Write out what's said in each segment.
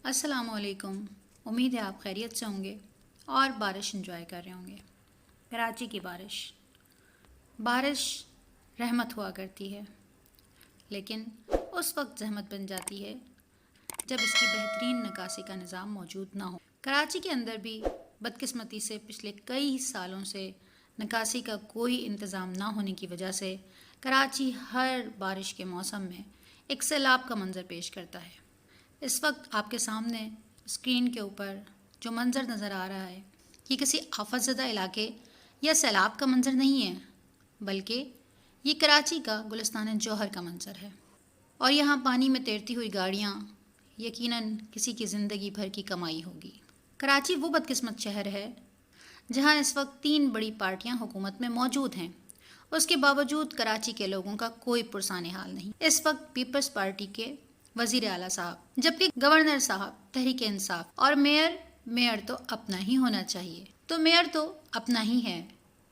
السلام علیکم. امید ہے آپ خیریت سے ہوں گے اور بارش انجوائے کر رہے ہوں گے. کراچی کی بارش رحمت ہوا کرتی ہے، لیکن اس وقت زحمت بن جاتی ہے جب اس کی بہترین نکاسی کا نظام موجود نہ ہو. کراچی کے اندر بھی بدقسمتی سے پچھلے کئی سالوں سے نکاسی کا کوئی انتظام نہ ہونے کی وجہ سے کراچی ہر بارش کے موسم میں ایک سیلاب کا منظر پیش کرتا ہے. اس وقت آپ کے سامنے اسکرین کے اوپر جو منظر نظر آ رہا ہے یہ کسی آفت زدہ علاقے یا سیلاب کا منظر نہیں ہے، بلکہ یہ کراچی کا گلستان جوہر کا منظر ہے. اور یہاں پانی میں تیرتی ہوئی گاڑیاں یقیناً کسی کی زندگی بھر کی کمائی ہوگی. کراچی وہ بدقسمت شہر ہے جہاں اس وقت 3 بڑی پارٹیاں حکومت میں موجود ہیں. اس کے باوجود کراچی کے لوگوں کا کوئی پرسان حال نہیں. اس وقت پیپلز پارٹی کے وزیر اعلیٰ صاحب، جبکہ گورنر صاحب تحریک انصاف اور میئر تو اپنا ہی ہونا چاہیے، تو میئر تو اپنا ہی ہے،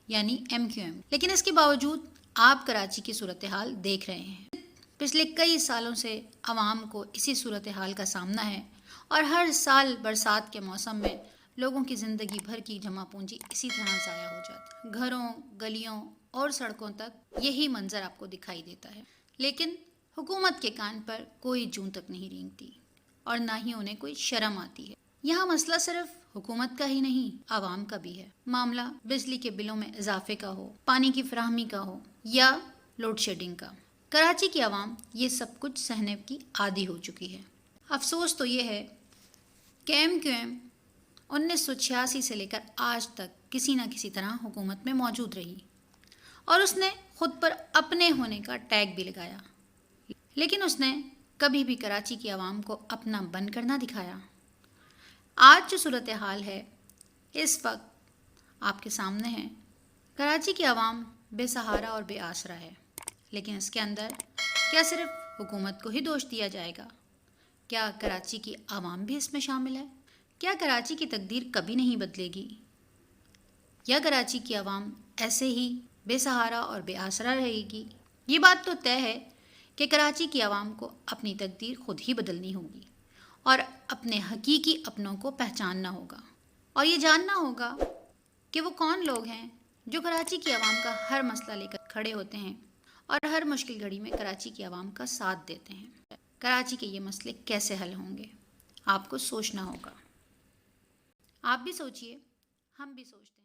یعنی MQM. لیکن اس کے باوجود آپ کراچی کی صورتحال دیکھ رہے ہیں. پچھلے کئی سالوں سے عوام کو اسی صورتحال کا سامنا ہے اور ہر سال برسات کے موسم میں لوگوں کی زندگی بھر کی جمع پونجی اسی طرح ضائع ہو جاتی ہے. گھروں، گلیوں اور سڑکوں تک یہی منظر آپ کو دکھائی دیتا ہے، لیکن حکومت کے کان پر کوئی جوں تک نہیں رینگتی اور نہ ہی انہیں کوئی شرم آتی ہے. یہاں مسئلہ صرف حکومت کا ہی نہیں، عوام کا بھی ہے. معاملہ بجلی کے بلوں میں اضافے کا ہو، پانی کی فراہمی کا ہو یا لوڈ شیڈنگ کا، کراچی کی عوام یہ سب کچھ سہنے کی عادی ہو چکی ہے. افسوس تو یہ ہے کہ MQM 1986 سے لے کر آج تک کسی نہ کسی طرح حکومت میں موجود رہی اور اس نے خود پر اپنے ہونے کا ٹیگ بھی لگایا، لیکن اس نے کبھی بھی کراچی کی عوام کو اپنا بن کر نہ دکھایا. آج جو صورتحال ہے اس وقت آپ کے سامنے ہے. کراچی کی عوام بے سہارا اور بے آسرا ہے، لیکن اس کے اندر کیا صرف حکومت کو ہی دوش دیا جائے گا؟ کیا کراچی کی عوام بھی اس میں شامل ہے؟ کیا کراچی کی تقدیر کبھی نہیں بدلے گی؟ یا کراچی کی عوام ایسے ہی بے سہارا اور بے آسرا رہے گی؟ یہ بات تو طے ہے کہ کراچی کی عوام کو اپنی تقدیر خود ہی بدلنی ہوگی اور اپنے حقیقی اپنوں کو پہچاننا ہوگا اور یہ جاننا ہوگا کہ وہ کون لوگ ہیں جو کراچی کی عوام کا ہر مسئلہ لے کر کھڑے ہوتے ہیں اور ہر مشکل گھڑی میں کراچی کی عوام کا ساتھ دیتے ہیں. کراچی کے یہ مسئلے کیسے حل ہوں گے؟ آپ کو سوچنا ہوگا. آپ بھی سوچئے، ہم بھی سوچتے ہیں.